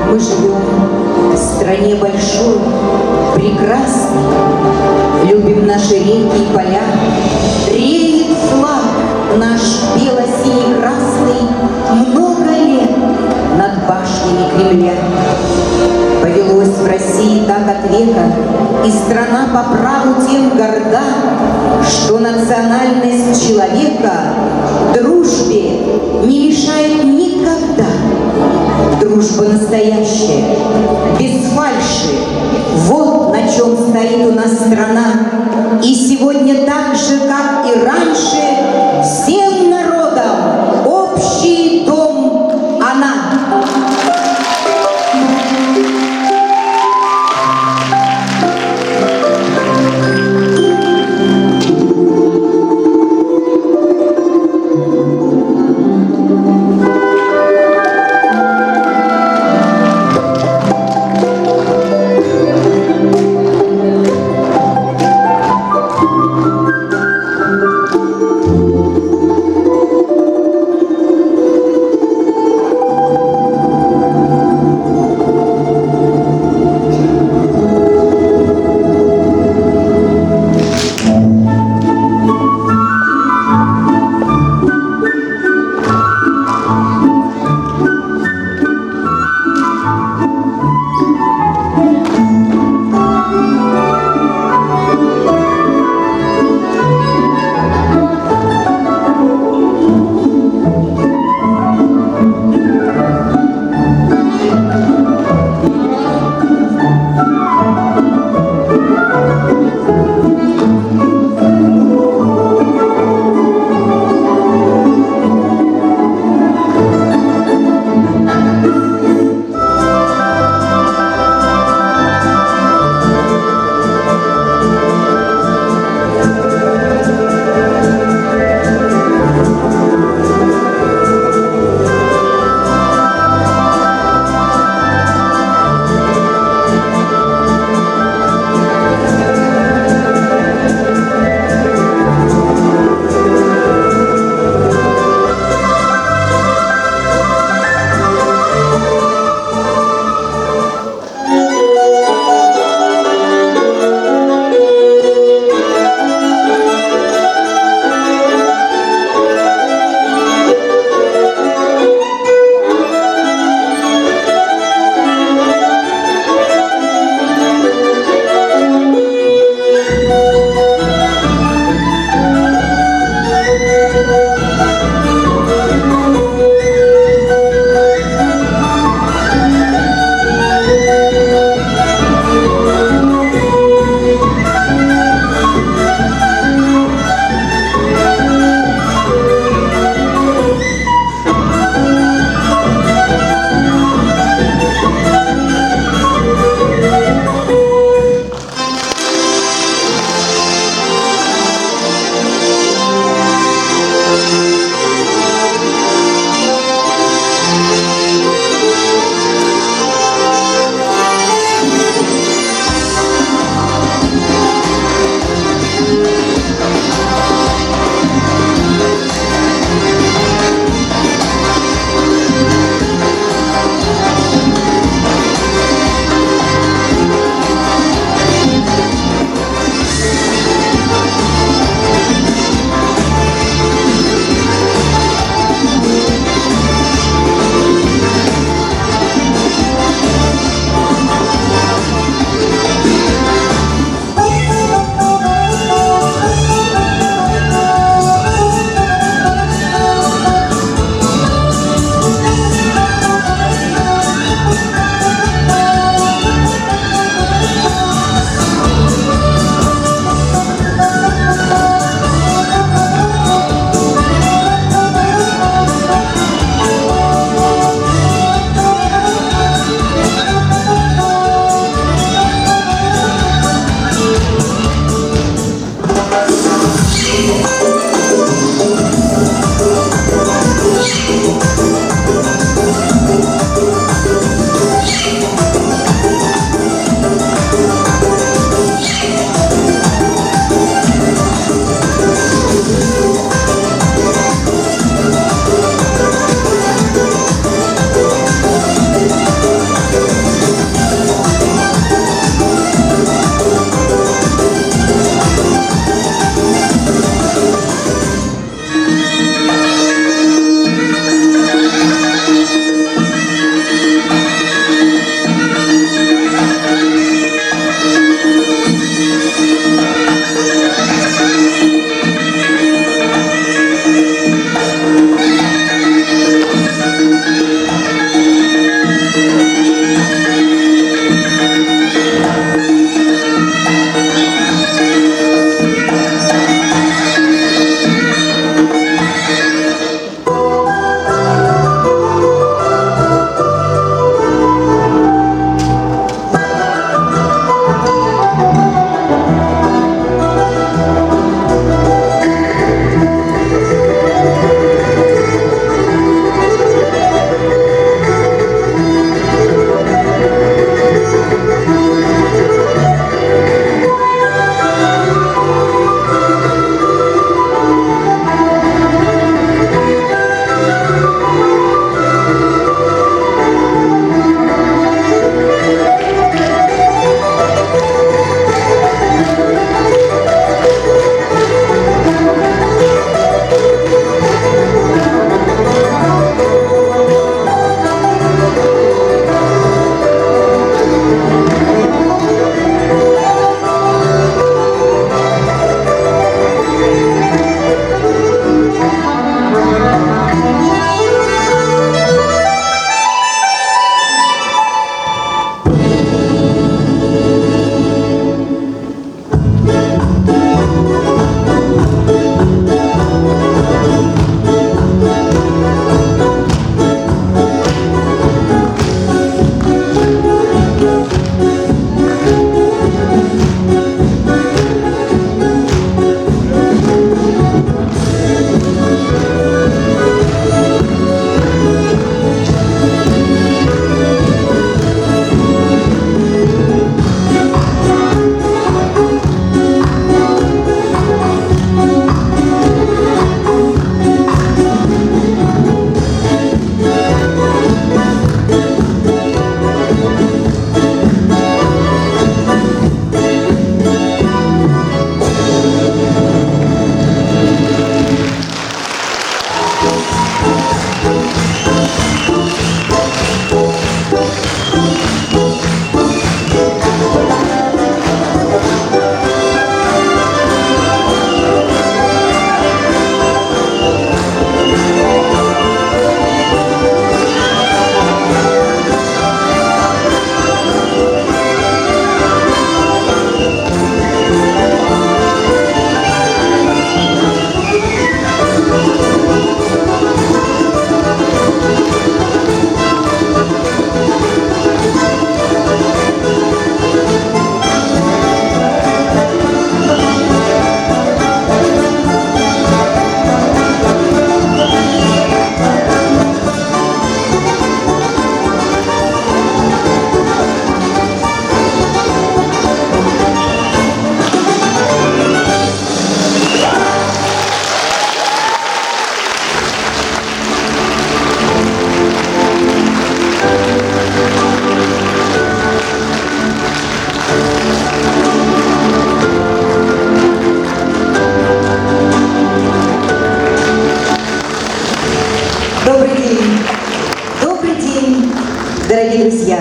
Мы живем в стране большой, прекрасной, любим наши реки и поля. Реет флаг наш бело-синий-красный много лет над башнями Кремля. Повелось в России так от века, и страна по праву тем горда, что национальность человека дружбе не мешает никогда. Дружба настоящая, без фальши, вот на чем стоит у нас страна. И сегодня так же, как и раньше, всем народам общий дом она. Дорогие друзья,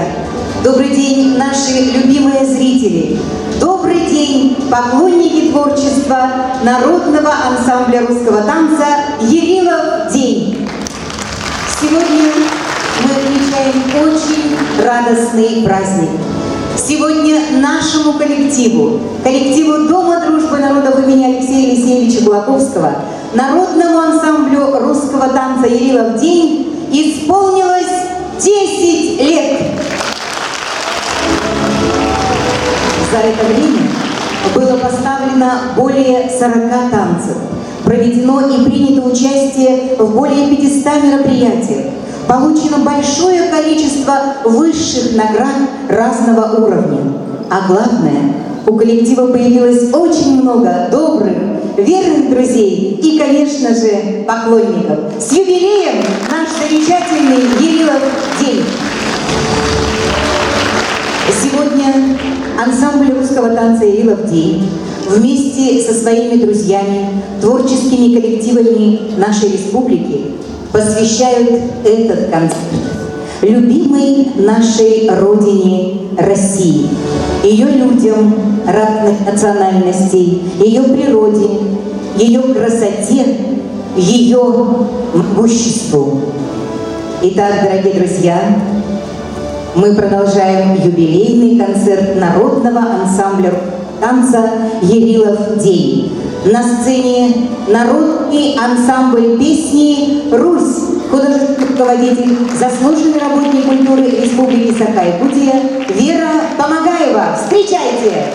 добрый день, наши любимые зрители. Добрый день, поклонники творчества народного ансамбля русского танца «Ярилов день». Сегодня мы отмечаем очень радостный праздник. Сегодня нашему коллективу Дома дружбы народов имени Алексея Елисеевича Кулаковского, народному ансамблю русского танца «Ярилов день» исполнилось 10 лет. За это время было поставлено более 40 танцев, проведено и принято участие в более 500 мероприятиях, получено большое количество высших наград разного уровня. А главное, у коллектива появилось очень много добрых, верных друзей и, конечно же, поклонников. С юбилеем наш замечательный Ярилов день! Сегодня ансамбль русского танца «Ярилов день» вместе со своими друзьями, творческими коллективами нашей республики посвящают этот концерт любимой нашей Родине России, ее людям разных национальностей, ее природе, ее красоте, ее могуществу. Итак, дорогие друзья, мы продолжаем юбилейный концерт народного ансамбля танца «Ярилов день». На сцене народный ансамбль песни «Русь», художественный руководитель, заслуженный работник культуры Республики Саха-Якутия Вера Помогаева. Встречайте!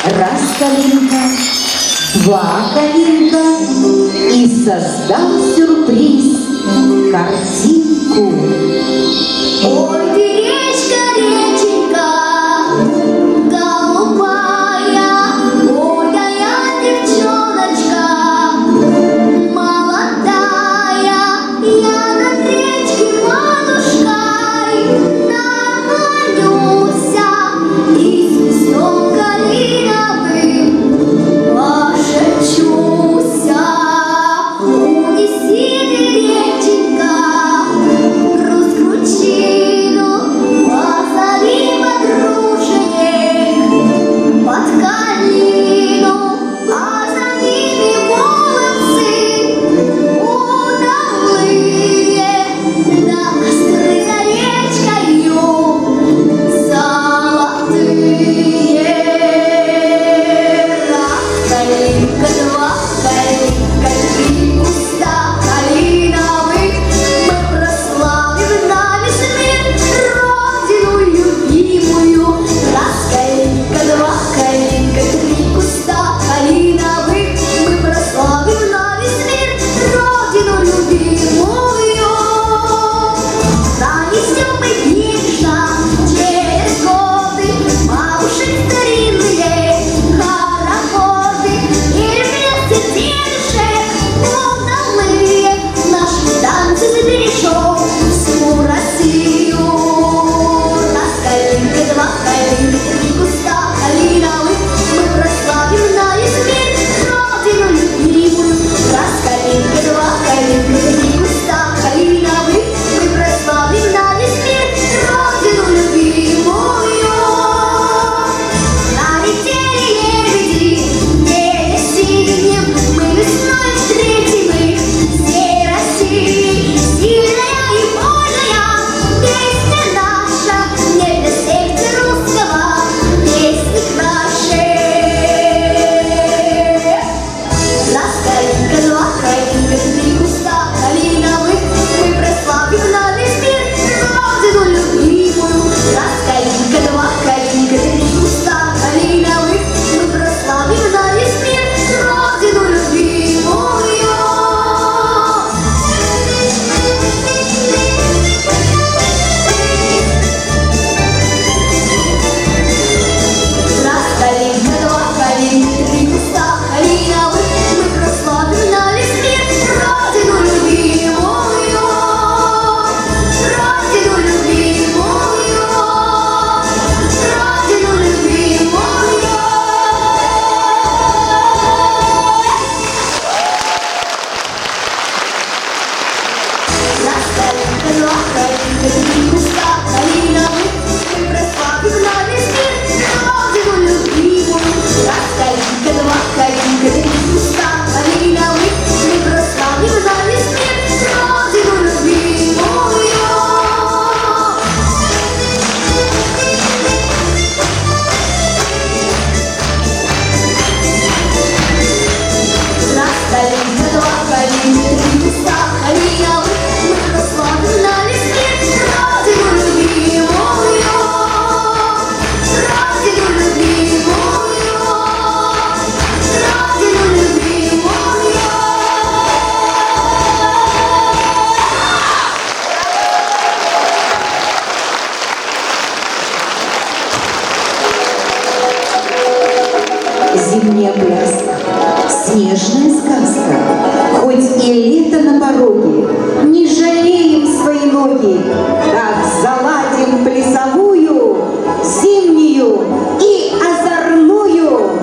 Раз калинка, два калинка, и создал сюрприз картинку. Ой, ты речка, реченька, голубая, ой, да я девчоночка, молодая, я над речкой матушкой наклонюся и свистом калиновым пошепчуся. Унеси ты, реченька, груз кручину, позови зимняя пляска, снежная сказка. Хоть и лето на пороге, не жалеем свои ноги, так заладим плясовую, зимнюю и озорную.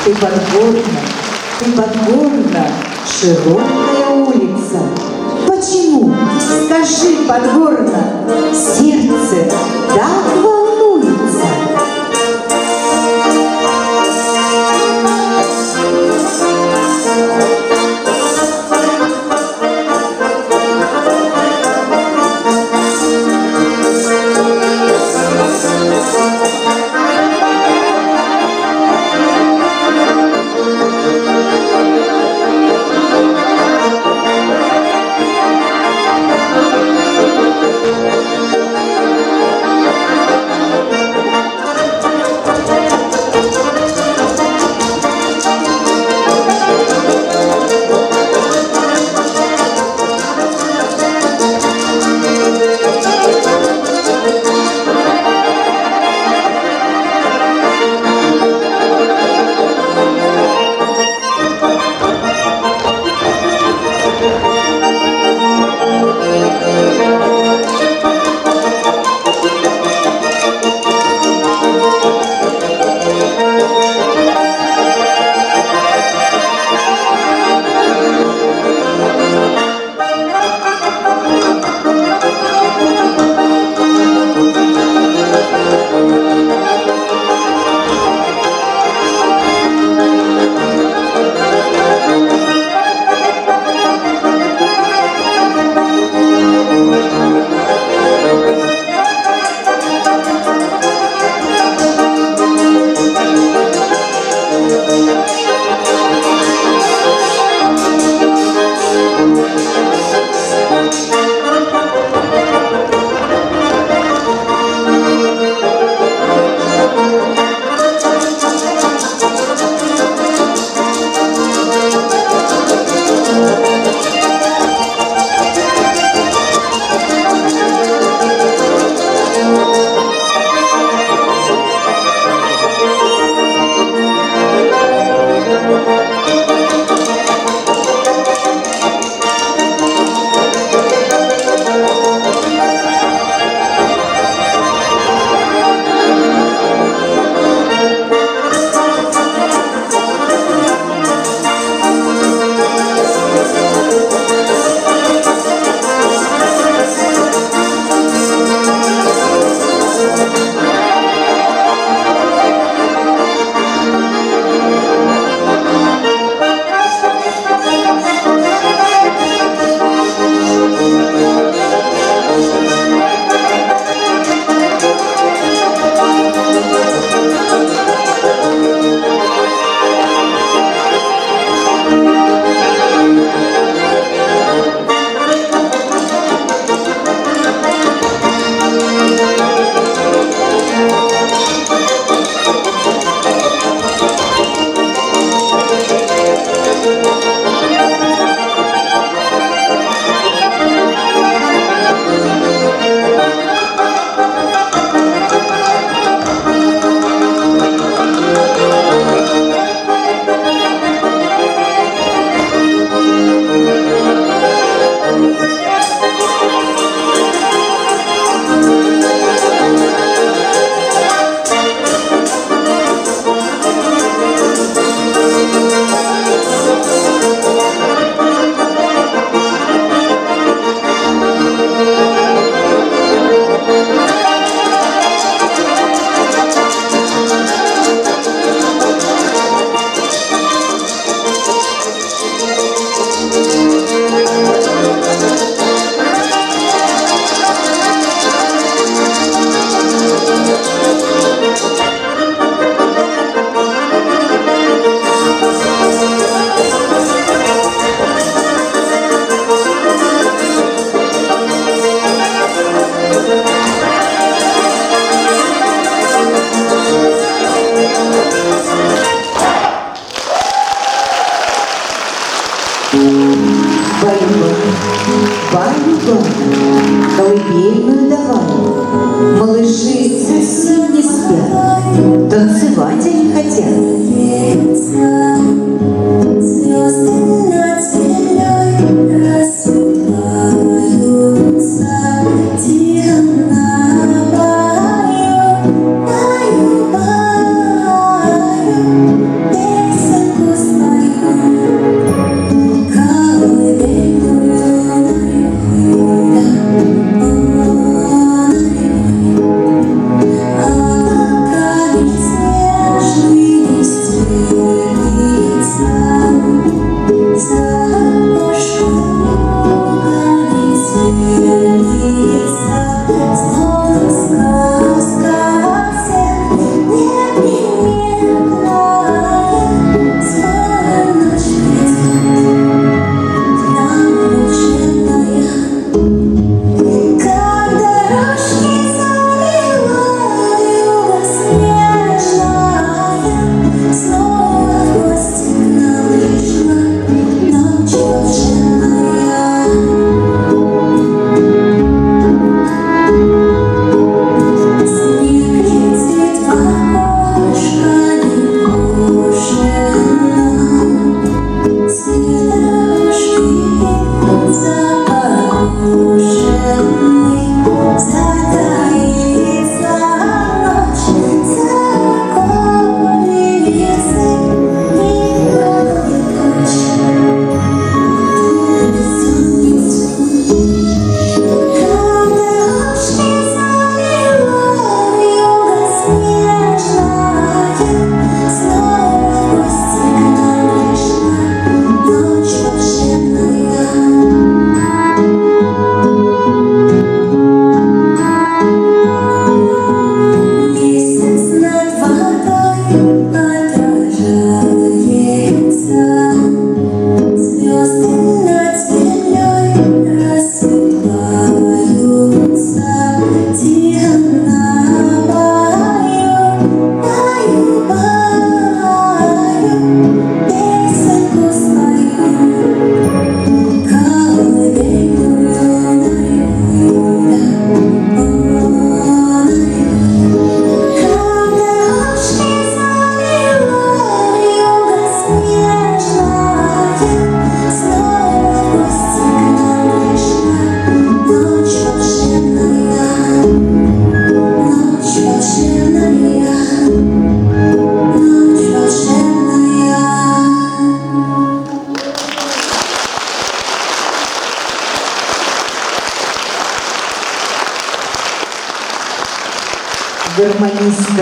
ты подгорна, широкая улица. Почему, скажи, подгорна, сердце так волнуется?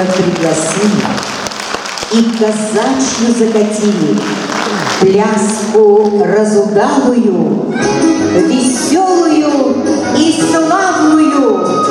как пригласили и казачью закатили пляску разудалую, веселую и славную.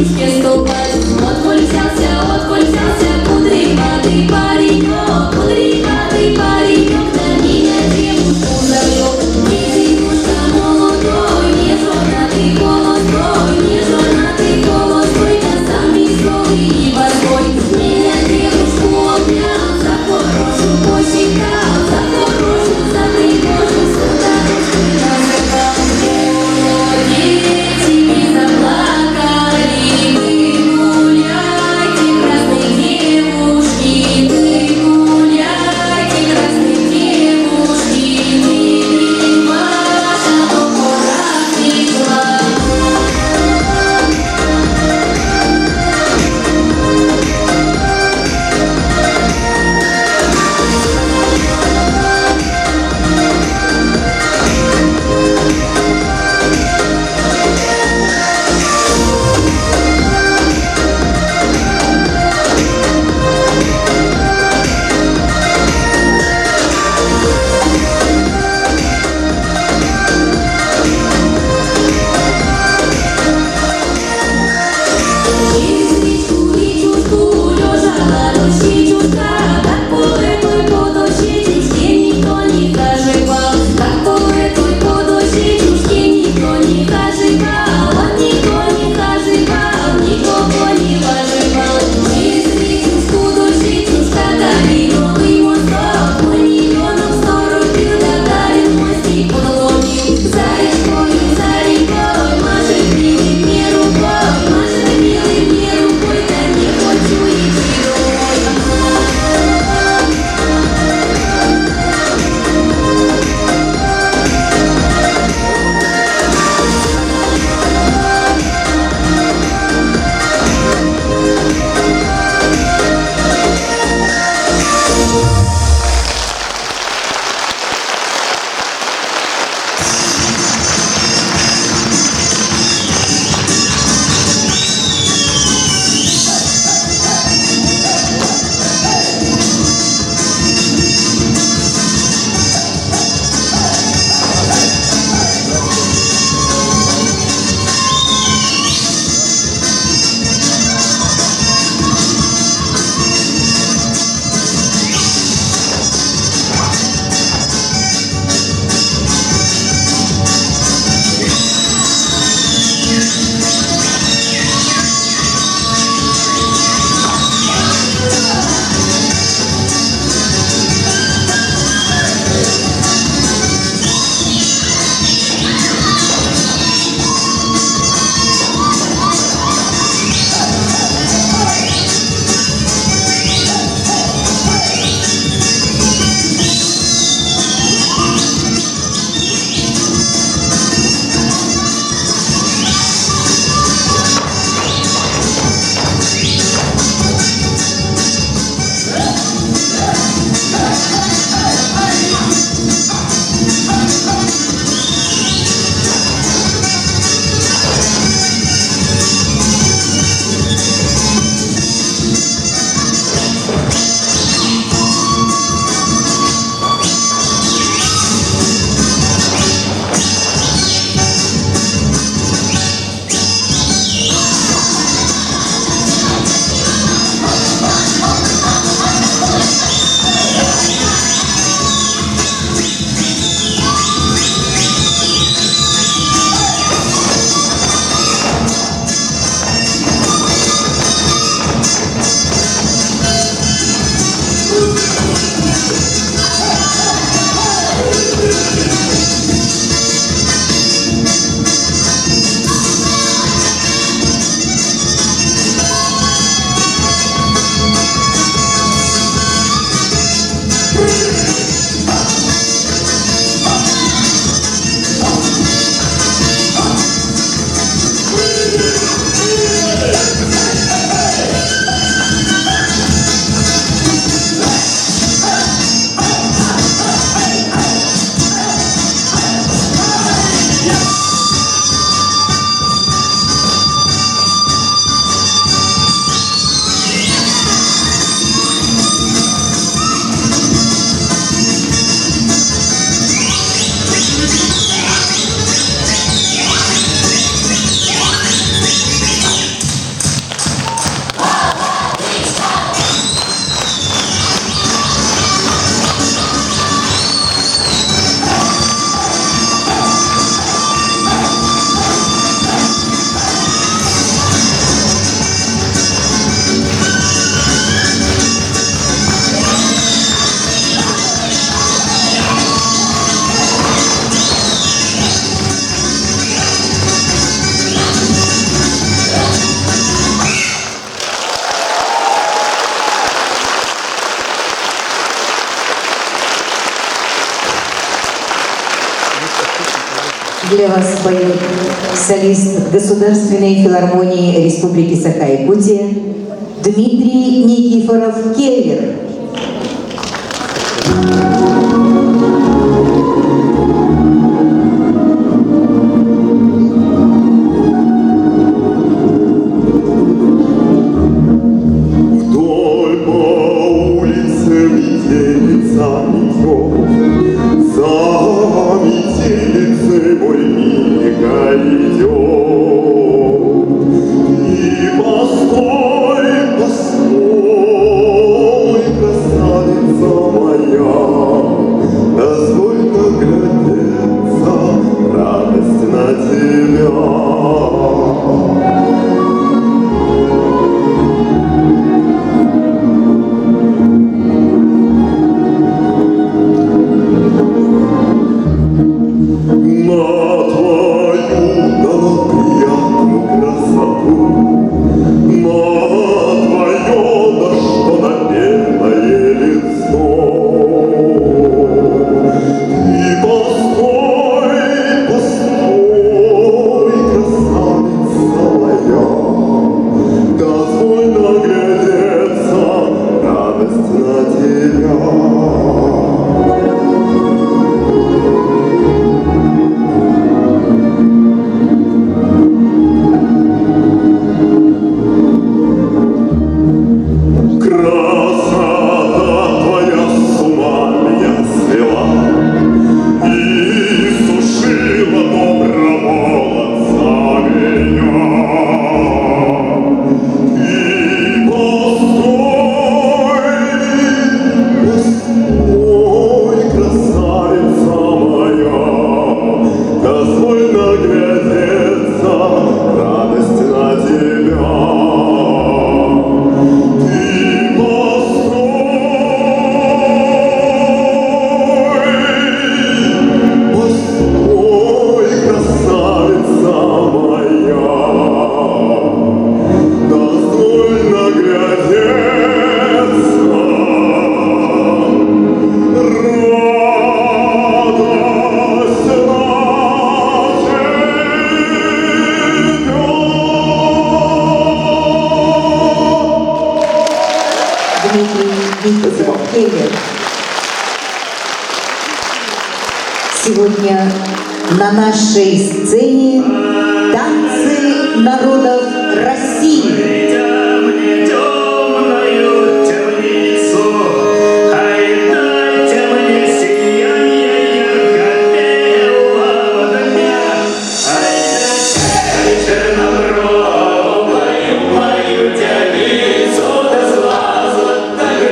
речке ступать. Отколь взялся кудряватый паренек, кудряватый паренек, да меня девушку зовет. Не девушка молодой, не женатый холостой, не женатый холостой, да сам веселый и борзой. Меня девушку обнял, за хорошую посекал, за хорошую, за пригожую, сударушку называл. О, дети, не заплакали вы, для вас поет солист Государственной филармонии Республики Саха-Якутия Дмитрий Никифоров-Келлер. Вдоль по улице метелица идет, за метелицей мой мига идет. И постой, постой, красавица моя, дозволь наглядеться, радость на тебя. На твою, да на приятную красоту, на твое, да что на белое лицо. И постой, постой, красавица моя, дозволь наглядеться, радость на тебя. Красота твоя с ума меня свела и сушила доброго молодца меня. И постой, постой, красавица моя, дозволь наглядеться, радость на тебя. Постой, красавица моя, дозволь наглядеться, радость на тебя. Дмитрий Никифоров-Келлер. Сегодня на нашей сцене танцы народов России. Мне темную темницу, ай дайте мне сияние ярко-белого дня, ай дайте чернобровую мою девицу, да с глаза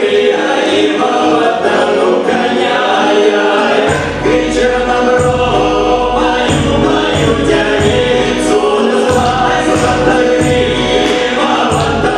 гряивого да ну коня, ай, чернобровую мою девицу, да с глаза гряивого да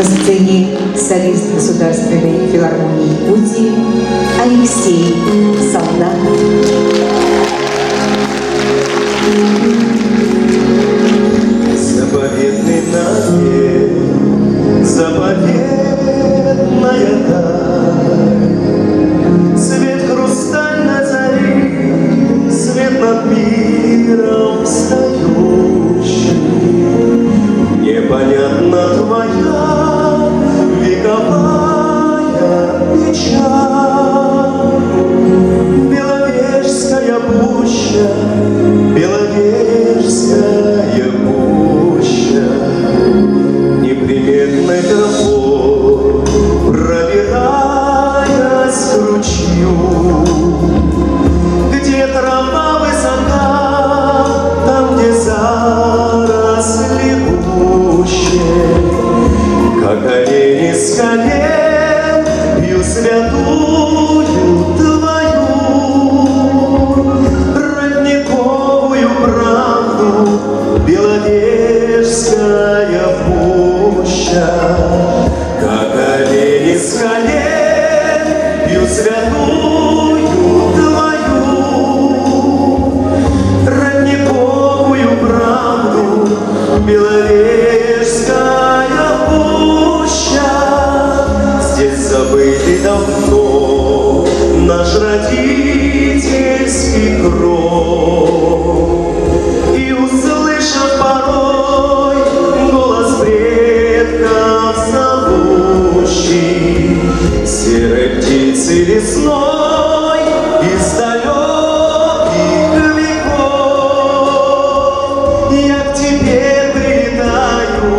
На сцене солист Государственной филармонии Якутии Алексей Солдат. Заповедный напев, заповедная даль, свет хрустальной зари, свет над миром встающий. Непонятна твоя вековая печаль. Беловежская пуща, Беловежская пуща, неприметной тропой пробираясь к ручью, где трава высока, там, где заросли гуще, как олени с колен пью святую твою родниковую правду. Беловежская пуща, как олени с колен пью святую твою родниковую правду. Беловежская пуща, здесь забытый давно наш родительский кров. И услышав порой голос предков зовущий, серой птицы лесной из далеких веков, я к тебе прилетаю,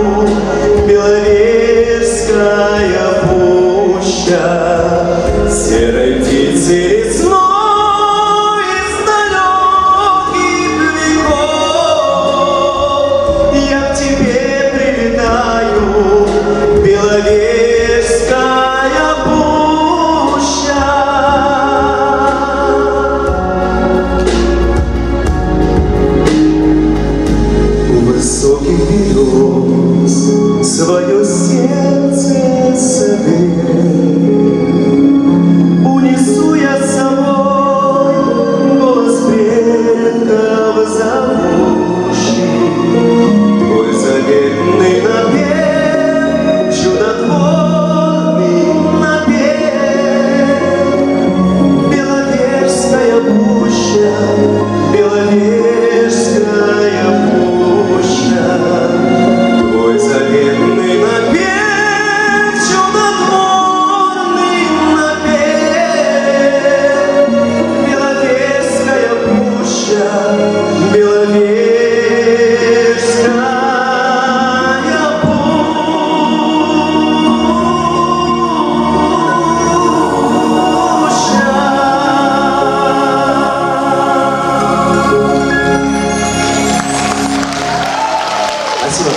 Беловежская пуща, серой птицы лесной из далеких веков, я к тебе прилетаю, Беловежская пуща. У высоких берез свое сердце согрей, унесу я с собой голос предков зовущий, твой заветный напев, чудотворный напев. Беловежская пуща, Беловежская пуща, твой заветный напев, чудотворный напев. Беловежская пуща, Беловежская пуща. Спасибо.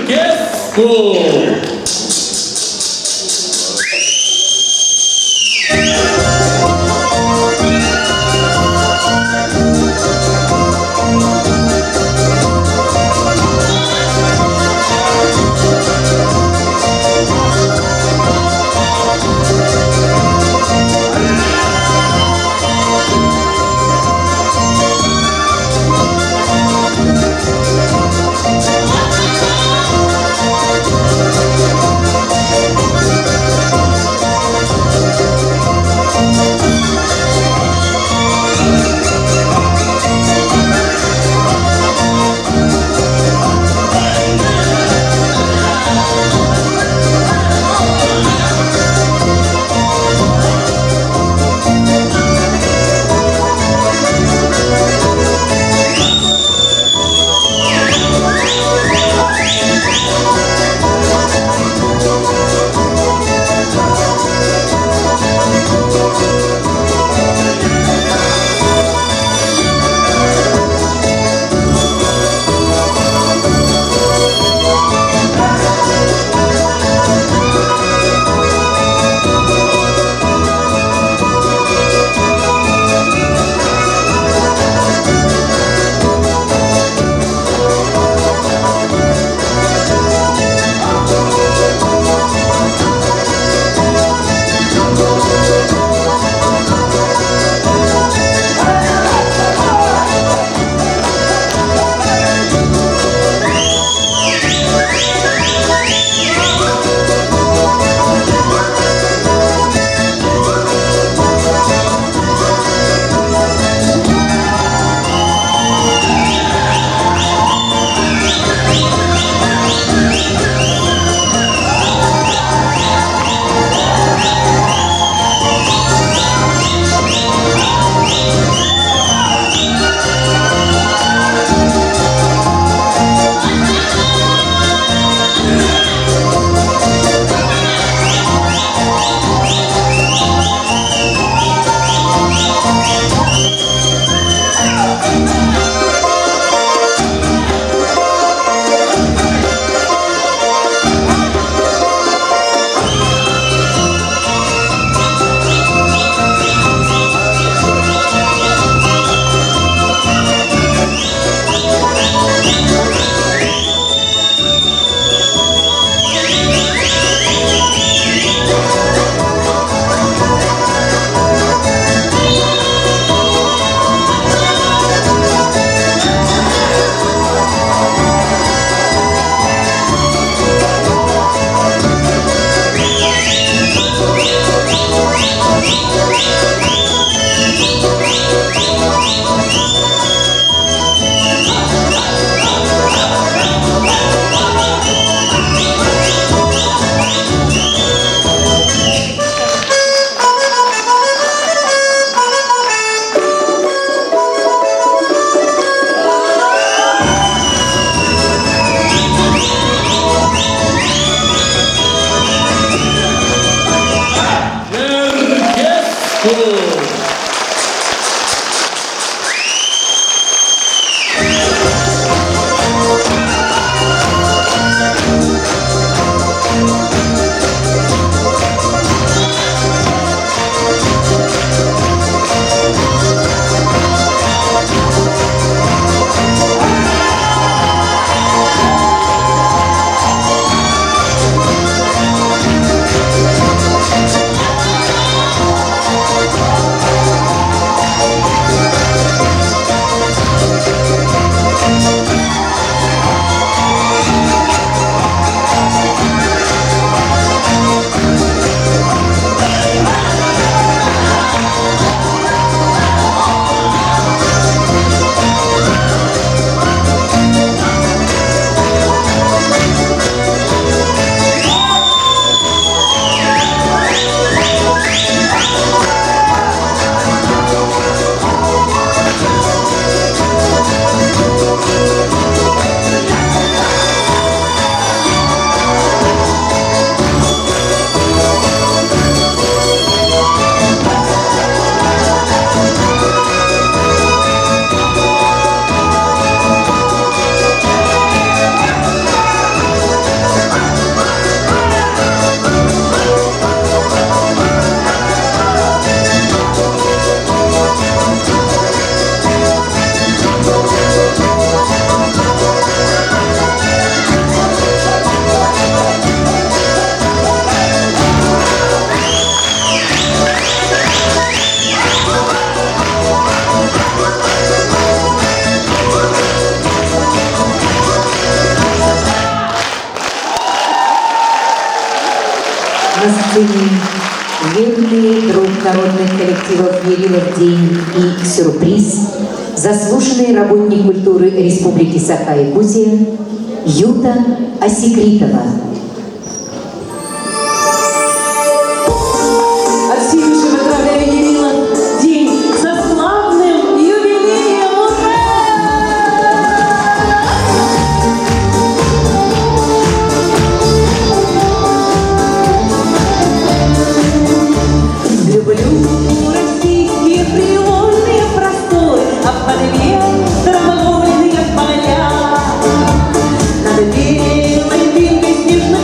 Черкеску. На сцене верный друг народных коллективов «Ярилов день» и «Сюрприз», заслуженный работник культуры Республики Саха-Якутия Юта Осикритова. От всей души поздравляю Ярилов день со славным юбилеем! Ура! Люблю российские привольные просторы, а в подве травовольные поля. Над белой дымкой снежной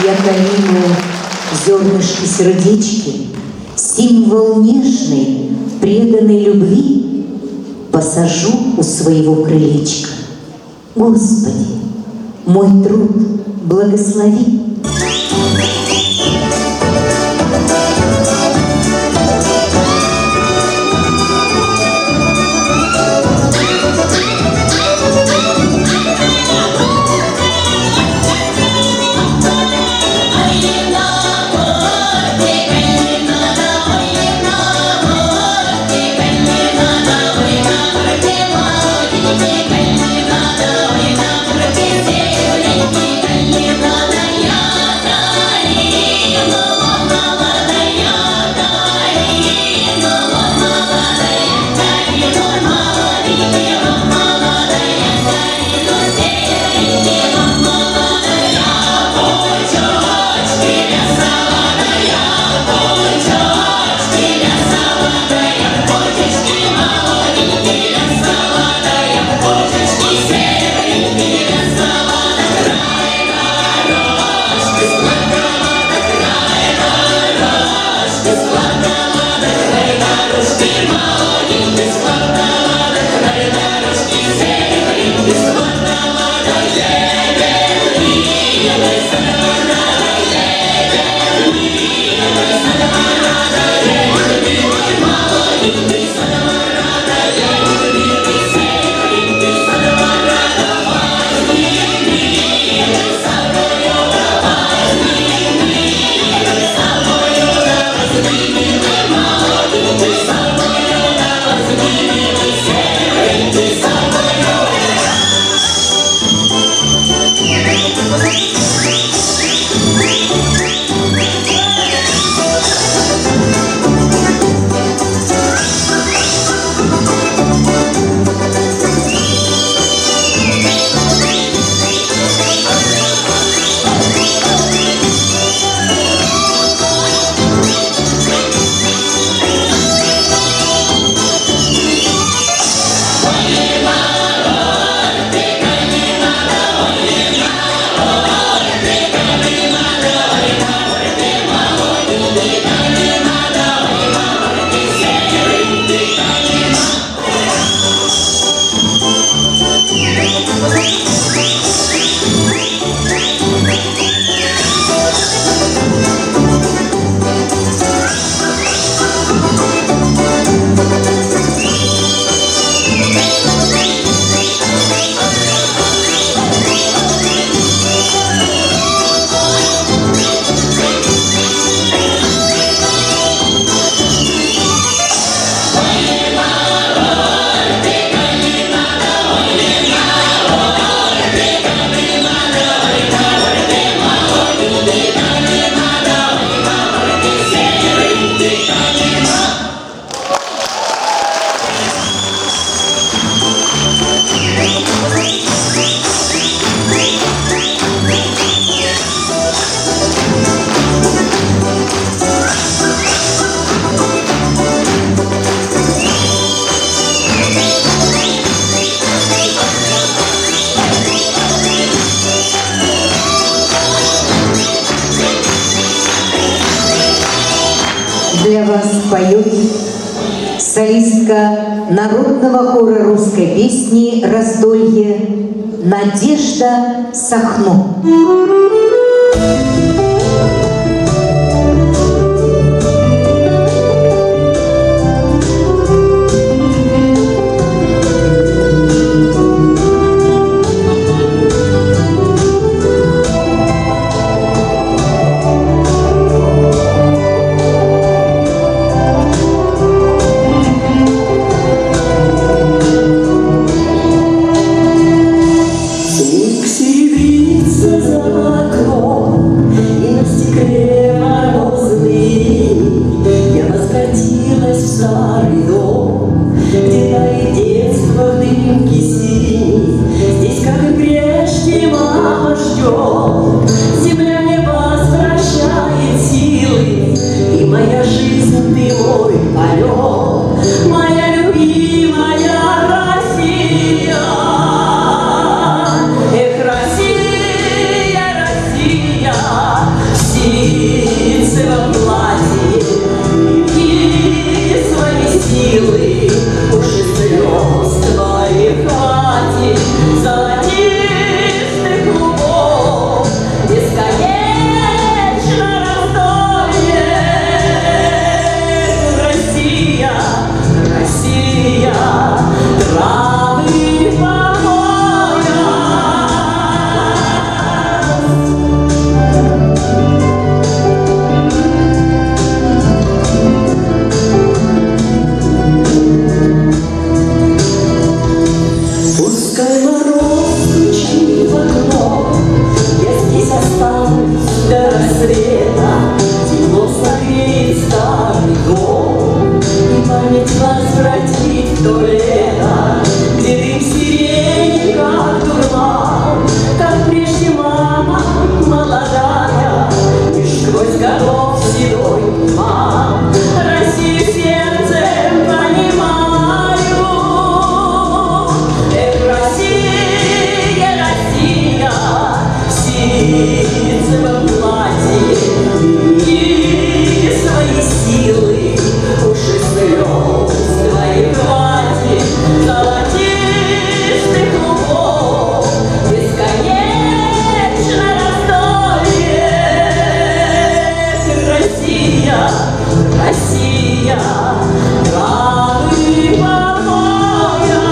я калину, зернышки сердечки, символ нежной, преданной любви, посажу у своего крылечка. Господи, мой труд благослови. Для вас поет солистка народного хора русской песни «Раздолье» Надежда Сахно. Серебрится за окном, и на стекле морозный. Я возвратилась в старый дом, где тает детство в дымке синий. Здесь, как и прежде, мама ждет, земля мне возвращает силы, и моя жизнь, ты мой полет, моя любимая Россия. Эх, Россия, Россия, опять возвратить в то лето, где дым сирени, как дурман, как прежде мама молодая, и сквозь годов седой туман. Россию сердцем понимаю. Эх, Россия, Россия, в ситцевом платье, и свои силы, уши слез твоих хватит, золотистых лугов, бесконечно раздолье. Россия, Россия, травы покоя.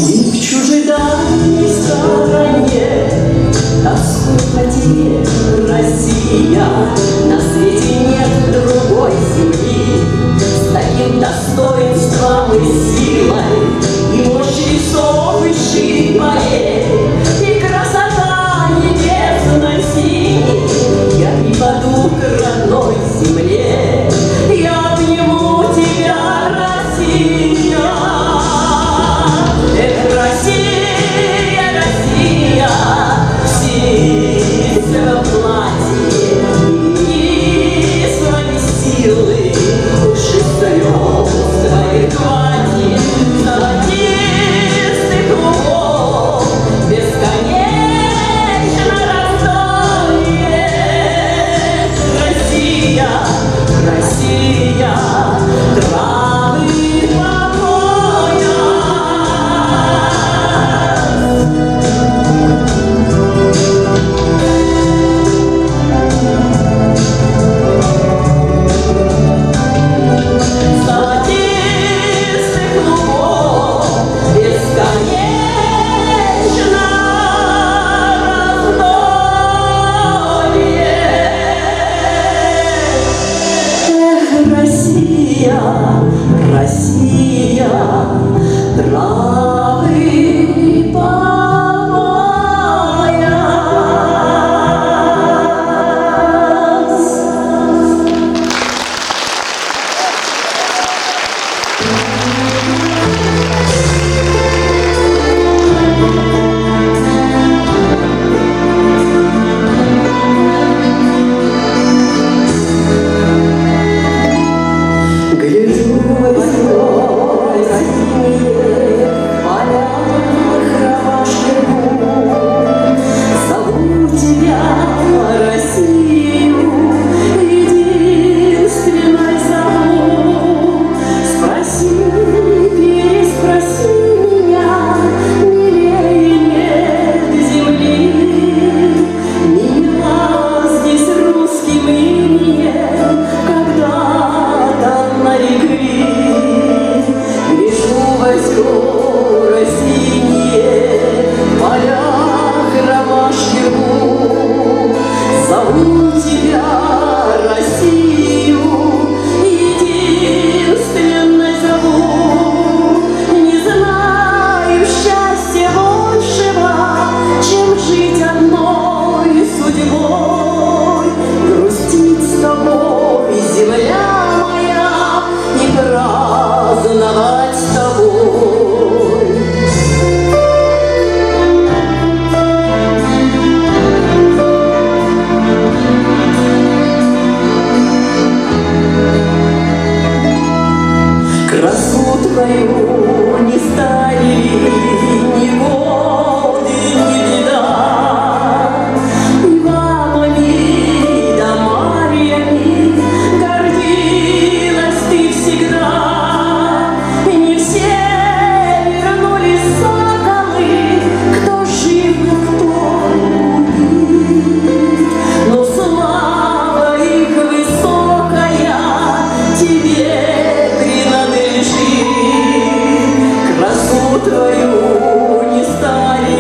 И в чужедальней стороне тоскует по тебе Россия. На свете нет другой земли с таким достоинством и силой, и мощь лесов, и ширь морей, и красота небесной синей. Я припаду к родной земле, я обниму тебя, Россия. Эх, Россия, Россия, в ситцевом платье, и свои силы, уши слез твоих хватит, золотистых лугов, бесконечно раздолье. Россия, Россия, травы покоя. Золотистых лугов, бесконечно раздолье. Эх, Россия, Россия, травы покоя. Гляжу в окно, синие поля, ромашки, зову тебя, Россию, единственной зову. Спроси, переспроси меня, милее нет земли. Мила здесь русским именем когда-то нарекли. Грешу в озера синие, в полях ромашки рву. Зову тебя, Россию, единственной зову. Не знаю счастья большего, чем жить одной судьбой, грустить с тобой, земля моя, и праздновать с тобой. Красу твою не стали ни годы, ни беда. Иванами да Марьями гордилась ты всегда. Не все вернулись соколы, кто жив, кто убит. Но слава их высокая тебе принадлежит. Красу твою не стали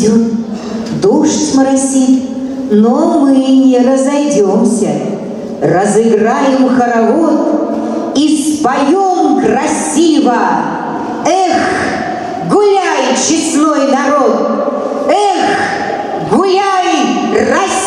идет, дождь моросит, но мы не разойдемся. Разыграем хоровод и споем красиво. Эх, гуляй, честной народ! Эх, гуляй, Россия!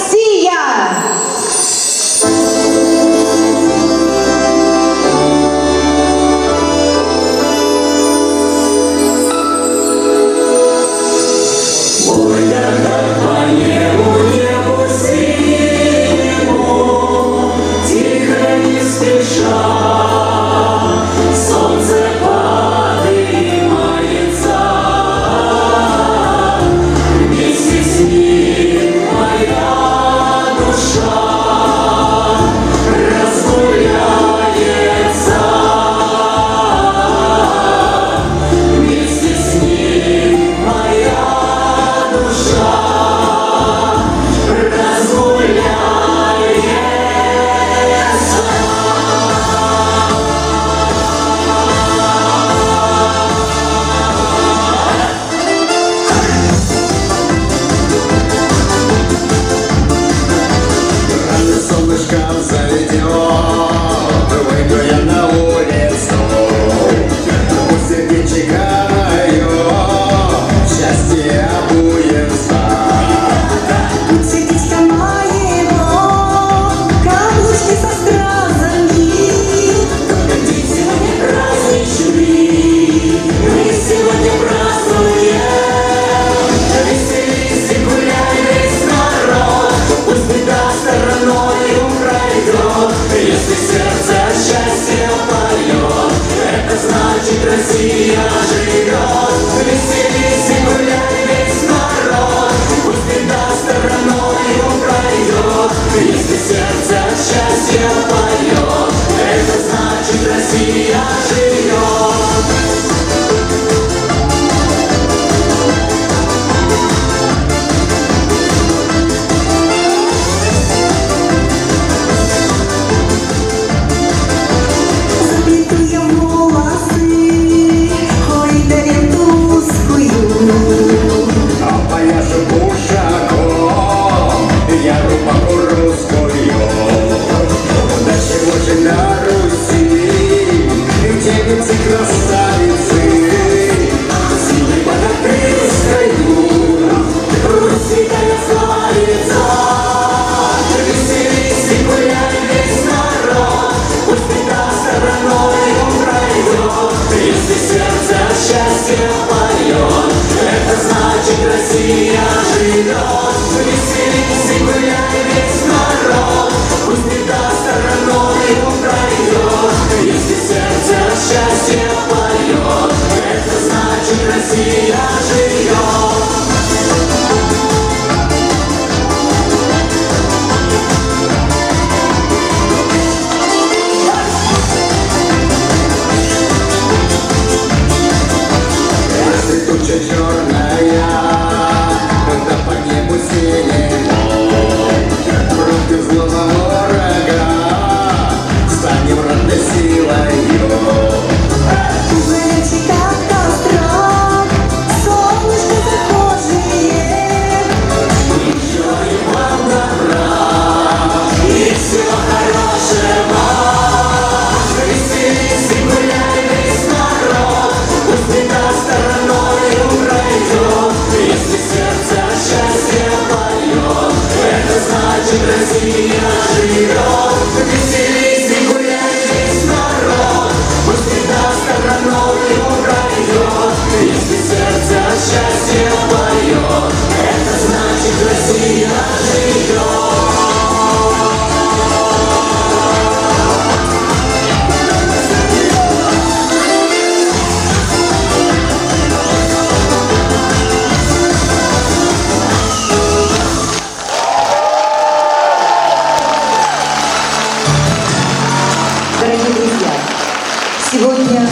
Сегодня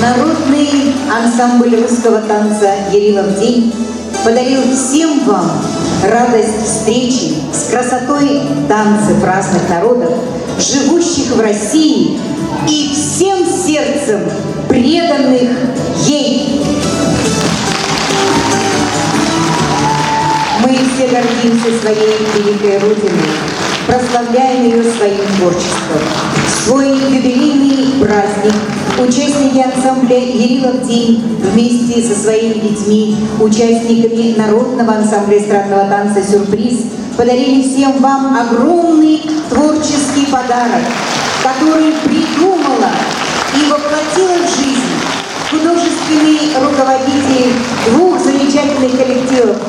народный ансамбль русского танца «Ярилов день» подарил всем вам радость встречи с красотой танцев разных народов, живущих в России и всем сердцем преданных ей. все гордимся своей великой Родиной, прославляем ее своим творчеством. В свой юбилейный праздник участники ансамбля «Ярилов день» вместе со своими детьми, участниками народного ансамбля эстрадного танца «Сюрприз» подарили всем вам огромный творческий подарок, который придумала и воплотила в жизнь художественный руководитель двух замечательных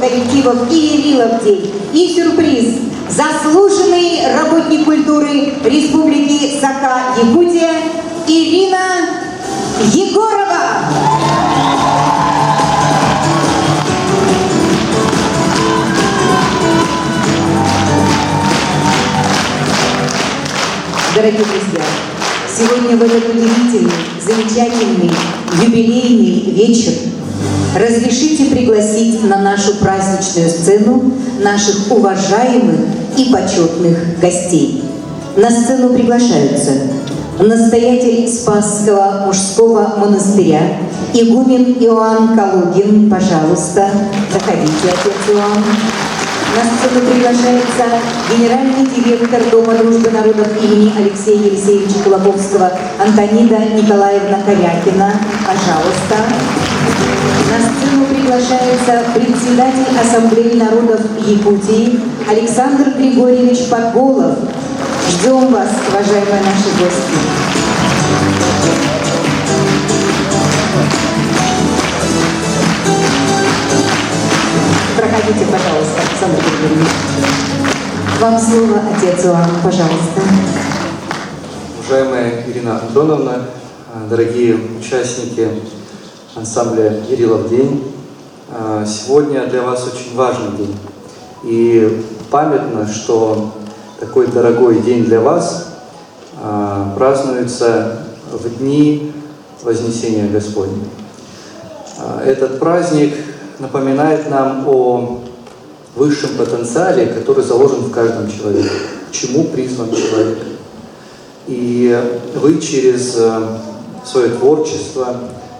коллективов и «Ярилов день», и «Сюрприз», заслуженный работник культуры Республики Саха-Якутия Ирина Егорова. Дорогие друзья, сегодня в этот удивительный, замечательный, юбилейный вечер разрешите пригласить на нашу праздничную сцену наших уважаемых и почетных гостей. На сцену приглашаются настоятель Спасского мужского монастыря, игумен Иоанн Калугин, пожалуйста, заходите, отец Иоанн. На сцену приглашается генеральный директор Дома дружбы народов имени Алексея Елисеевича Колоковского Антонида Николаевна Корякина, пожалуйста. На сцену приглашается председатель Ассамблеи народов Якутии Александр Григорьевич Подголов. Ждем вас, уважаемые наши гости. Проходите, пожалуйста, Александр Григорьевич. Вам слово, отец Иоанн, пожалуйста. Уважаемая Ирина Антоновна, дорогие участники ансамбля «Ярилов день», сегодня для вас очень важный день. И памятно, что такой дорогой день для вас празднуется в дни Вознесения Господня. Этот праздник напоминает нам о высшем потенциале, который заложен в каждом человеке, к чему призван человек. И вы через свое творчество,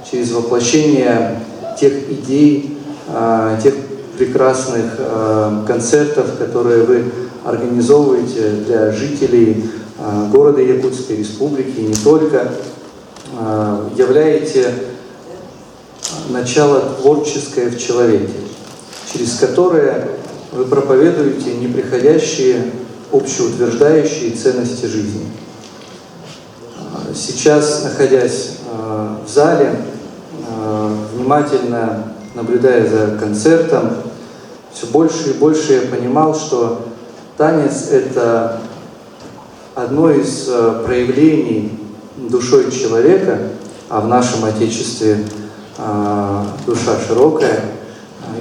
через воплощение тех идей, тех прекрасных концертов, которые вы организовываете для жителей города Якутской Республики, и не только, являете начало творческое в человеке, через которое вы проповедуете неприходящие, общеутверждающие ценности жизни. Сейчас, находясь в зале, внимательно наблюдая за концертом, все больше и больше я понимал, что танец – это одно из проявлений душой человека, а в нашем Отечестве душа широкая,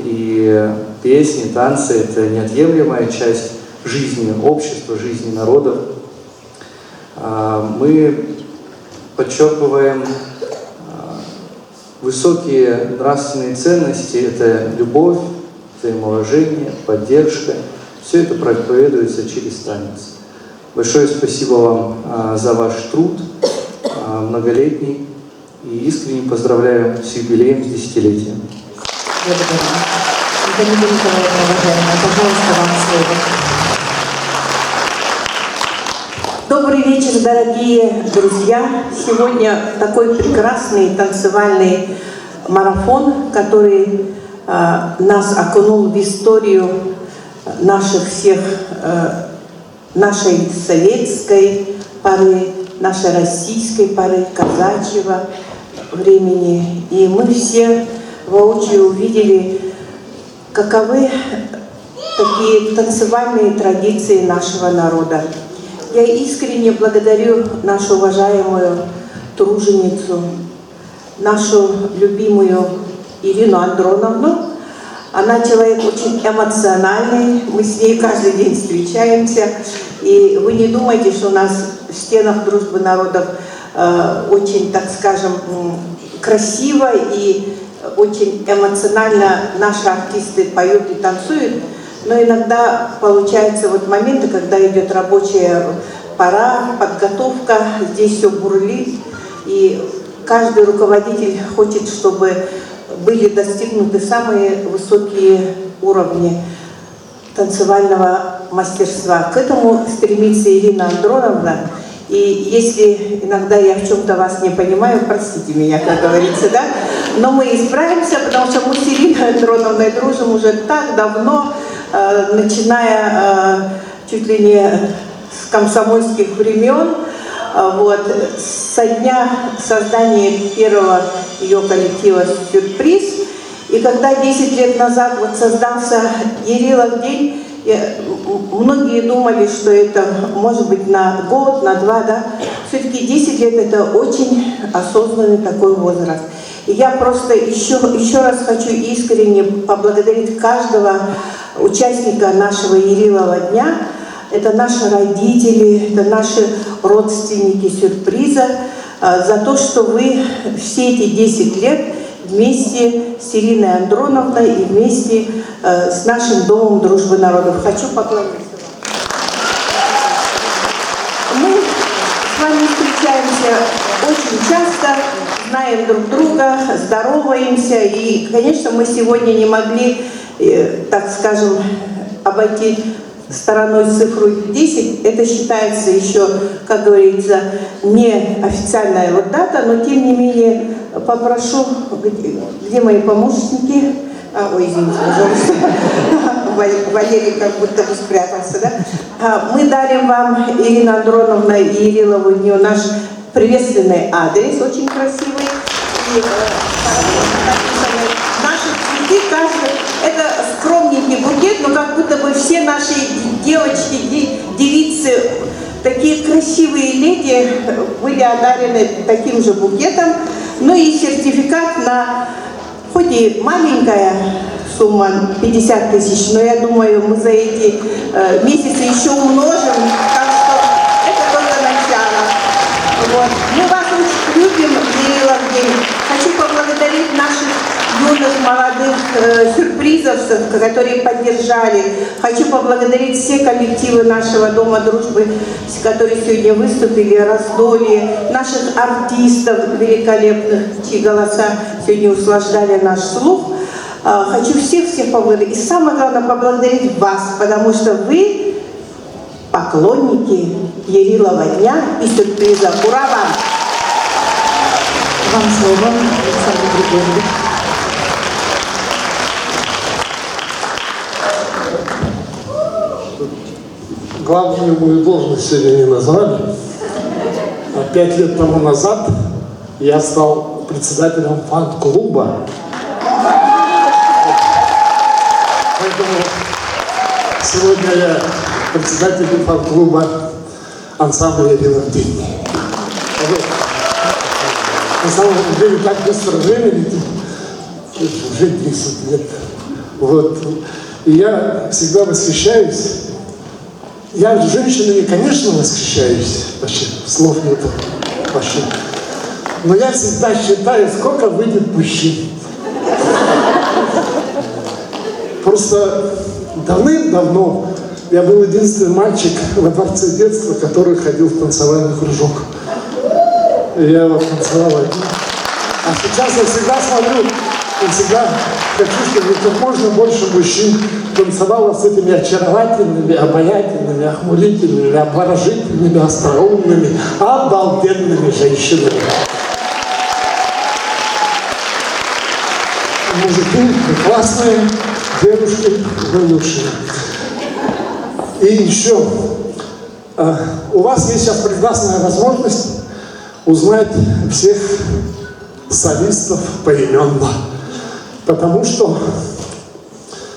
и песни, танцы – это неотъемлемая часть жизни общества, жизни народов. Мы подчеркиваем высокие нравственные ценности – это любовь, взаимоуважение, поддержка. Все это проповедуется через танец. Большое спасибо вам за ваш труд многолетний. И искренне поздравляю с юбилеем, с десятилетием. Благодарю. Антонида Николаевна, уважаемая, пожалуйста, вам слово. Добрый вечер, дорогие друзья! Сегодня такой прекрасный танцевальный марафон, который нас окунул в историю наших всех, нашей советской поры, нашей российской поры, казачьего времени. И мы все воочию увидели, каковы такие танцевальные традиции нашего народа. Я искренне благодарю нашу уважаемую труженицу, нашу любимую Ирину Андроновну. Она человек очень эмоциональный, мы с ней каждый день встречаемся. И вы не думайте, что у нас в стенах дружбы народов очень, так скажем, красиво и очень эмоционально наши артисты поют и танцуют. Но иногда получаются вот моменты, когда идет рабочая пора, подготовка, здесь все бурлит. И каждый руководитель хочет, чтобы были достигнуты самые высокие уровни танцевального мастерства. К этому стремится Ирина Андроновна. И если иногда я в чем-то вас не понимаю, простите меня, как говорится, да? Но мы исправимся, потому что мы с Ириной Андроновной дружим уже так давно, начиная чуть ли не с комсомольских времен. Вот. Со дня создания первого ее коллектива «Сюрприз». И когда 10 лет назад вот создался Ярилов день, многие думали, что это может быть на год, на два, да. Все-таки 10 лет это очень осознанный такой возраст. И я просто еще раз хочу искренне поблагодарить каждого участника нашего Ярилова дня. Это наши родители, это наши родственники «Сюрприза», за то, что вы все эти 10 лет вместе с Ириной Андроновной и вместе с нашим Домом дружбы народов. Хочу поклониться вам. Мы с вами встречаемся очень часто, знаем друг друга, здороваемся. И, конечно, мы сегодня не могли, так скажем, обойти стороной цифру 10. Это считается еще, как говорится, не официальная вот дата, но тем не менее попрошу, где мои помощники? Ой, извините, пожалуйста. Валерий как будто бы спрятался, да? Мы дарим вам, Ирина Андроновна и Ярилову дню, наш приветственный адрес, очень красивый. И наши цветы, каждый, это скромненький букет, но как будто бы все наши девочки, девицы, такие красивые леди были одарены таким же букетом. Ну и сертификат на, хоть и маленькая сумма, 50 тысяч, но я думаю, мы за эти месяцы еще умножим, так что это только начало. Вот. Мы вас очень любим, Ярилов день. Хочу поблагодарить наших юных, молодых сюрпризовцев, которые поддержали. Хочу поблагодарить все коллективы нашего Дома дружбы, которые сегодня выступили, раздолье, наших артистов великолепных, чьи голоса сегодня услаждали наш слух. Хочу всех поблагодарить. И самое главное, поблагодарить вас, потому что вы поклонники Ярилова дня и сюрприза. Ура вам! Вам слово, Александр Григорьевич. Главную мою должность сегодня не назвали. 5 лет тому назад я стал председателем фан-клуба. Поэтому сегодня я председатель фан-клуба ансамбля Ярилов день. На самом деле так быстро время летит, уже 10 лет. Вот. И я всегда восхищаюсь. Я женщинами, конечно, восхищаюсь, вообще, слов нет вообще. Но я всегда считаю, сколько выйдет мужчин. Просто давным-давно я был единственный мальчик во дворце детства, который ходил в танцевальный кружок. И я вот танцевал один. А сейчас я всегда смотрю и всегда хочу, чтобы как можно больше мужчин танцевало с этими очаровательными, обаятельными, охмурительными, обворожительными, остроумными, обалденными женщинами. Мужики классные, девушки лучшие. И еще, у вас есть сейчас прекрасная возможность узнать всех солистов поименно. Потому что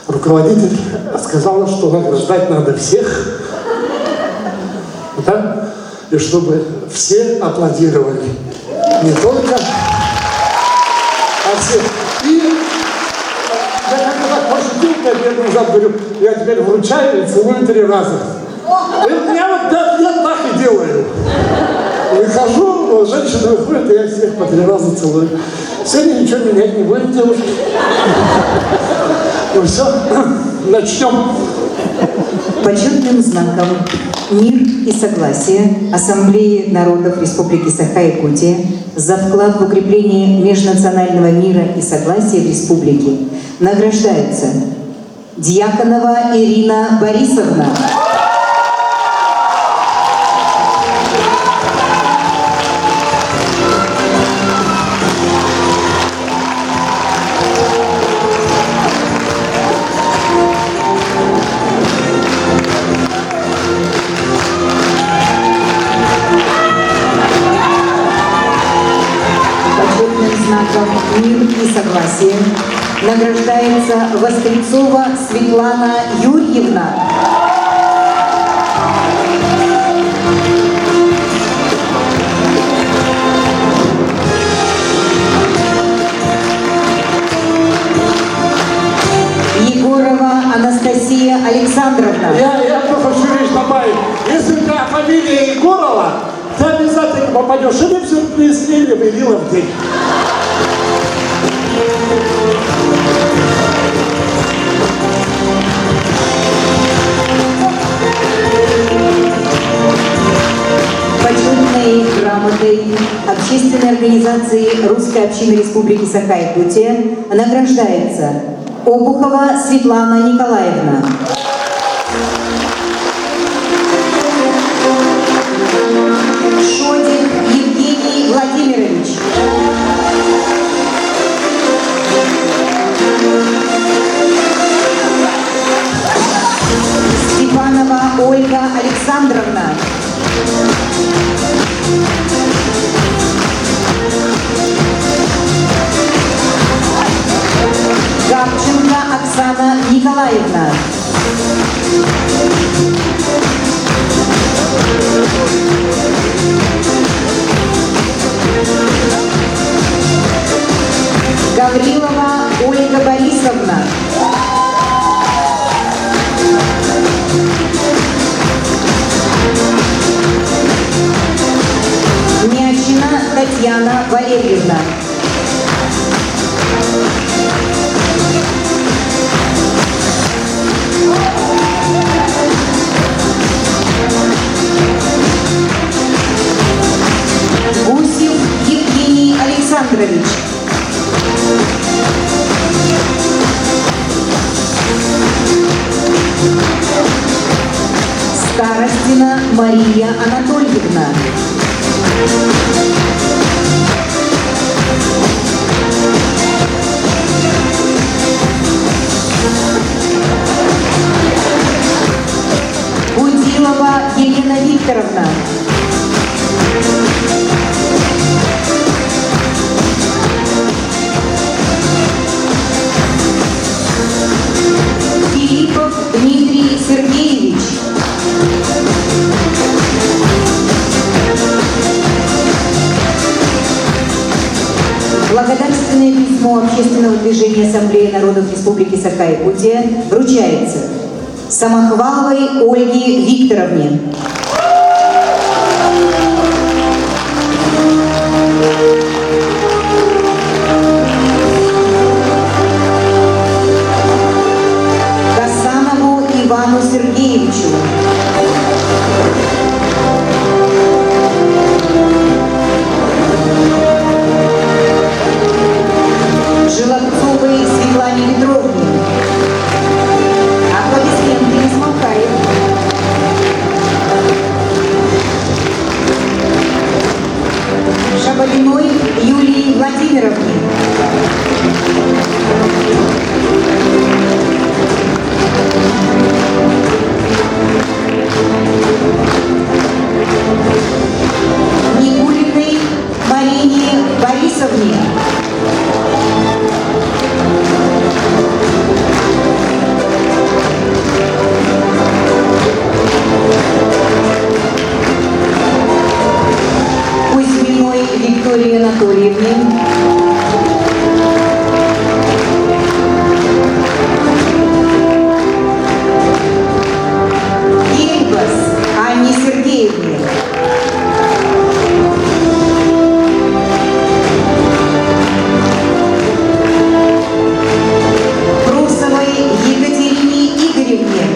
руководитель сказала, что награждать надо всех, да? И чтобы все аплодировали. Не только, а все. И я как-то так пошутил 5 лет назад, говорю, я теперь вручаю и целую 3 раза. И у меня вот 5 лет так и делаю. Выхожу, женщина выходит, и я всех по 3 раза целую. Сегодня ничего менять не будет, девушки. Ну все, начнем. Почетным знаком «Мир и согласие» Ассамблеи народов Республики Саха-Якутия за вклад в укрепление межнационального мира и согласия в республике награждается Дьяконова Ирина Борисовна. Почетным знаком «Мир и согласие» награждается Вострецова Светлана Юрьевна. Егорова Анастасия Александровна. Я просто хочу вещь добавить. Если у тебя фамилия Егорова, ты обязательно попадешь или в сюрприз, или в Илилов день. Почетной грамотой общественной организации Русской общины Республики Саха-Якутия награждается Обухова Светлана Николаевна. Шодик Евгений Владимирович. Степанова Ольга Александровна. Габченко Оксана Николаевна. Гаврилова Ольга Борисовна. Мячина Татьяна Валерьевна. Гусев Евгений Александрович. Старостина Мария Анатольевна. Будилова Елена Викторовна. Филиппов Дмитрий Сергеевич. Благодарственное письмо Общественного движения Ассамблеи народов Республики Саха-Якутия вручается Самохваловой Ольге Викторовне. Гасанову Ивану Сергеевичу. Желобцовой Светлане Петровне. Аплодисменты не смолкают. Шабалиной Юлии Владимировне. Никулиной Марине Борисовне. Кузьминой Виктории Анатольевне. Гельбас Анне Сергеевне. Прусовой Екатерине Игоревне.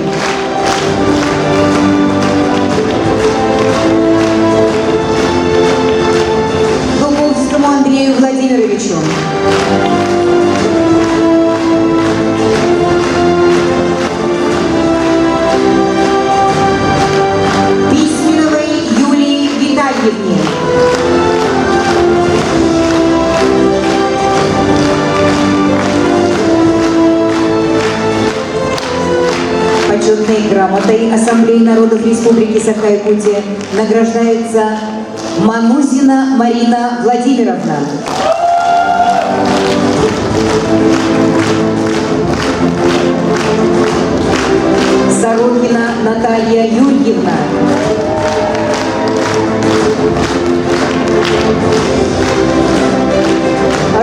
Дубовскому Андрею Владимировичу. грамотой Ассамблеи народов Республики Саха-Якутия награждается Манузина Марина Владимировна. Сорокина Наталья Юрьевна.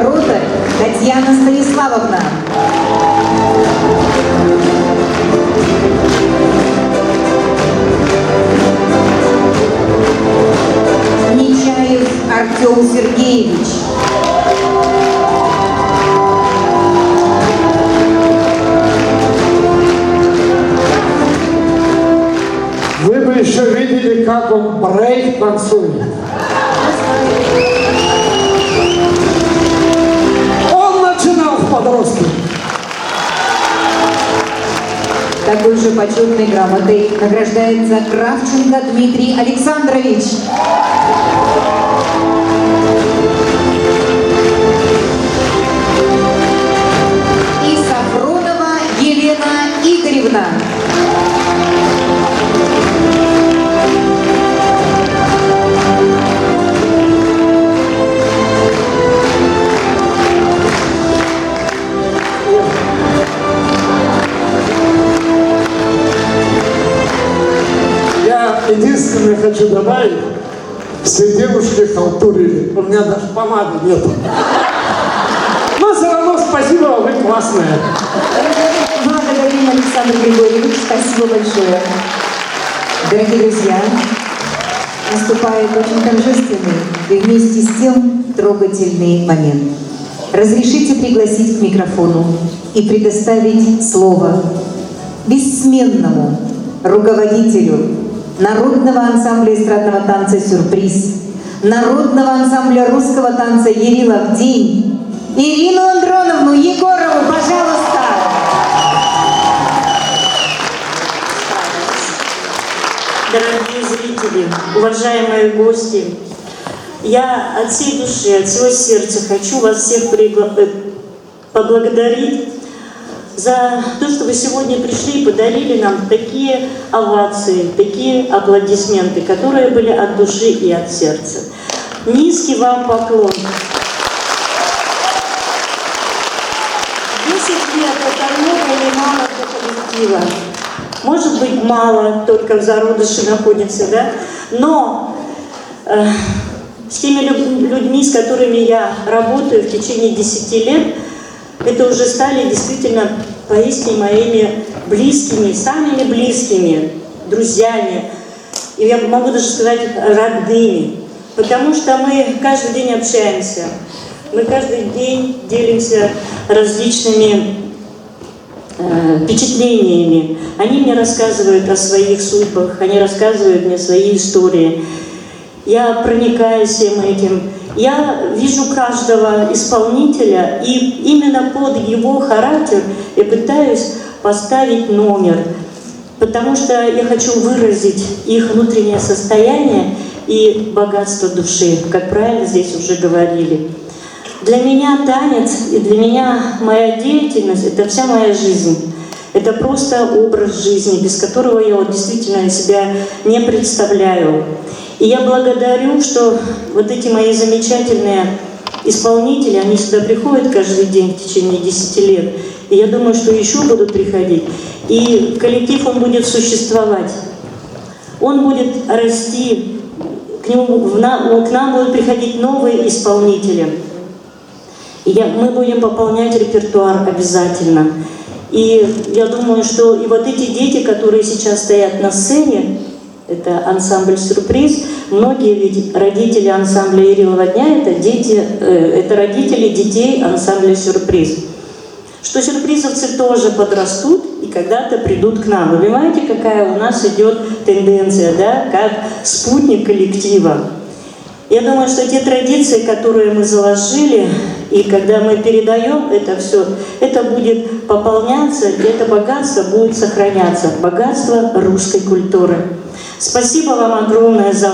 Ротарь Татьяна Станиславовна. Нечаев Артем Сергеевич. Вы бы еще видели, как он брейк танцует. Он начинал в подростке. Такой же почетной грамотой награждается Кравченко Дмитрий Александрович. И Сафронова Елена Игоревна. Единственное хочу добавить, все девушки халтурили, у меня даже помады нет. Но все равно спасибо, вы классные. Благодарим, Александр Григорьевич, спасибо большое. Дорогие друзья, наступает очень торжественный и вместе с тем трогательный момент. Разрешите пригласить к микрофону и предоставить слово бессменному руководителю Народного ансамбля эстрадного танца «Сюрприз», Народного ансамбля русского танца «Ярилов день» Ирину Андроновну Егорову, пожалуйста. Дорогие зрители, уважаемые гости, я от всей души, от всего сердца хочу вас всех поблагодарить за то, что вы сегодня пришли и подарили нам такие овации, такие аплодисменты, которые были от души и от сердца. Низкий вам поклон. 10 лет — это много или мало для коллектива? Может быть, мало, только в зародыше находимся, да? Но с теми людьми, с которыми я работаю в течение 10 лет, это уже стали действительно поистине моими близкими, самыми близкими друзьями. И я могу даже сказать родными. Потому что мы каждый день общаемся. Мы каждый день делимся различными впечатлениями. Они мне рассказывают о своих судьбах, они рассказывают мне свои истории. Я проникаюсь всем этим. Я вижу каждого исполнителя, и именно под его характер я пытаюсь поставить номер, потому что я хочу выразить их внутреннее состояние и богатство души, как правильно здесь уже говорили. Для меня танец и для меня моя деятельность — это вся моя жизнь. Это просто образ жизни, без которого я вот действительно себя не представляю. И я благодарю, что вот эти мои замечательные исполнители, они сюда приходят каждый день в течение 10 лет. И я думаю, что еще будут приходить. И коллектив, он будет существовать. Он будет расти. К нам будут приходить новые исполнители. И мы будем пополнять репертуар обязательно. И я думаю, что и вот эти дети, которые сейчас стоят на сцене, это ансамбль «Сюрприз». Многие ведь родители ансамбля «Ярилова дня» это родители детей ансамбля «Сюрприз». Что сюрпризовцы тоже подрастут и когда-то придут к нам. Вы понимаете, какая у нас идет тенденция, да, как спутник коллектива. Я думаю, что те традиции, которые мы заложили, и когда мы передаем это все, это будет пополняться, и это богатство будет сохраняться. Богатство русской культуры. Спасибо вам огромное за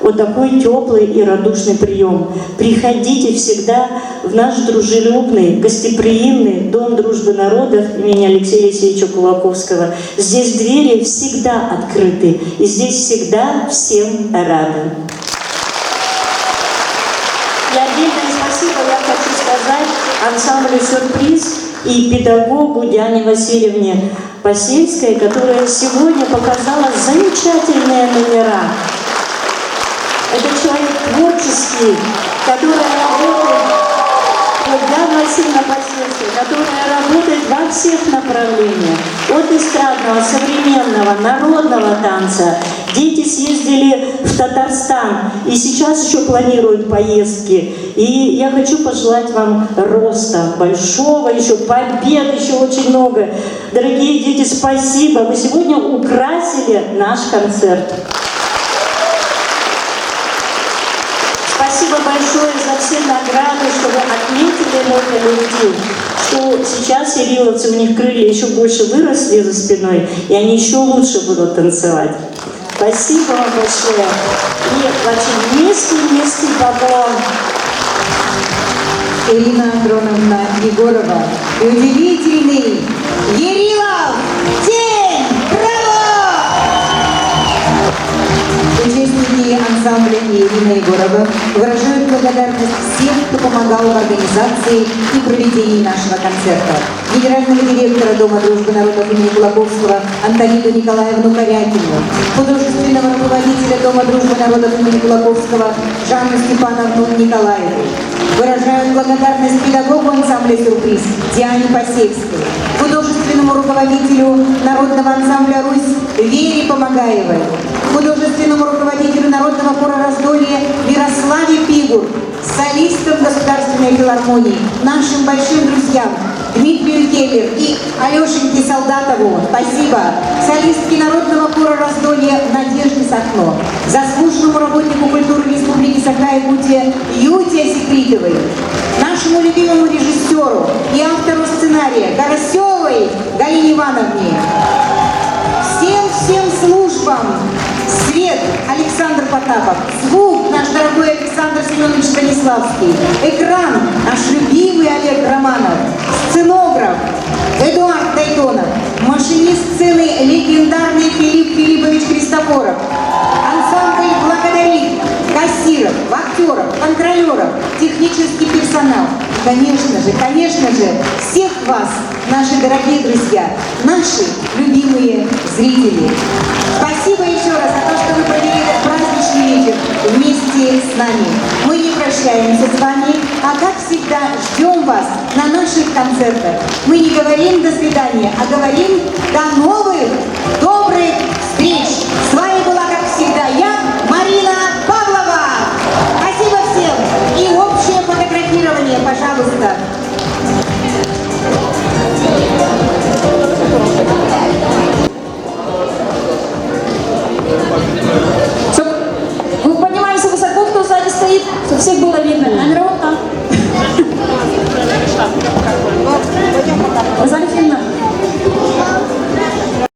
вот такой теплый и радушный прием. Приходите всегда в наш дружелюбный, гостеприимный Дом дружбы народов имени Алексея Алексеевича Кулаковского. Здесь двери всегда открыты, и здесь всегда всем рады. И отдельное спасибо я хочу сказать ансамблю «Сюрприз» и педагогу Диане Васильевне Посельской, которая сегодня показала замечательные номера. Это человек творческий, который работает, Диана Васильевна Посельская, которая работает во всех направлениях. От эстрадного, современного, народного танца. Дети съездили в Татарстан и сейчас еще планируют поездки. И я хочу пожелать вам роста большого, еще побед, еще очень много. Дорогие дети, спасибо. Вы сегодня украсили наш концерт. Спасибо большое за все награды, что вы отметили мой коллектив, что сейчас сириловцы, у них крылья еще больше выросли за спиной, и они еще лучше будут танцевать. Спасибо вам большое. И очень низкий поклон. Ирина Андроновна Егорова и удивительный Ярилов День! Браво! Участники ансамбля и Ирина Егорова выражают благодарность всем, кто помогал в организации и проведении нашего концерта. Генерального директора Дома дружбы народов имени Кулаковского Антонину Николаевну Корякину, художественного руководителя Дома дружбы народов имени Кулаковского Жанну Степановну Николаеву. Выражают благодарность педагогу ансамбля «Сюрприз» Диане Посельской, художественному руководителю народного ансамбля «Русь» Вере Помогаевой, художественному руководителю народного хора «Раздолье» Ярославе Пигур, солистам Государственной филармонии, нашим большим друзьям Дмитрию Келлер и Алешеньке Солдатову. Спасибо. Солистке народного хора «Раздолье» Надежде Сахно, заслуженному работнику культуры Республики Саха-Якутия Юте Секритовой, нашему любимому режиссеру и автору сценария Карасевой Галине Ивановне, всем службам, свет Александр Потапов, звук наш дорогой Александр Семенович Станиславский, экран наш любимый Олег Романов, сценограф Эдуард Тайтонов, машинист сцены легендарный Филипп Филиппович Христофоров. Ансамбль благодарит кассиров, актеров, контролеров, технический персонал. Конечно же, всех вас, наши дорогие друзья, наши любимые зрители. Спасибо еще раз за то, что вы провели этот праздничный вечер вместе с нами. Мы не прощаемся с вами, а как всегда ждем вас на наших концертах. Мы не говорим «до свидания», а говорим «до новых»,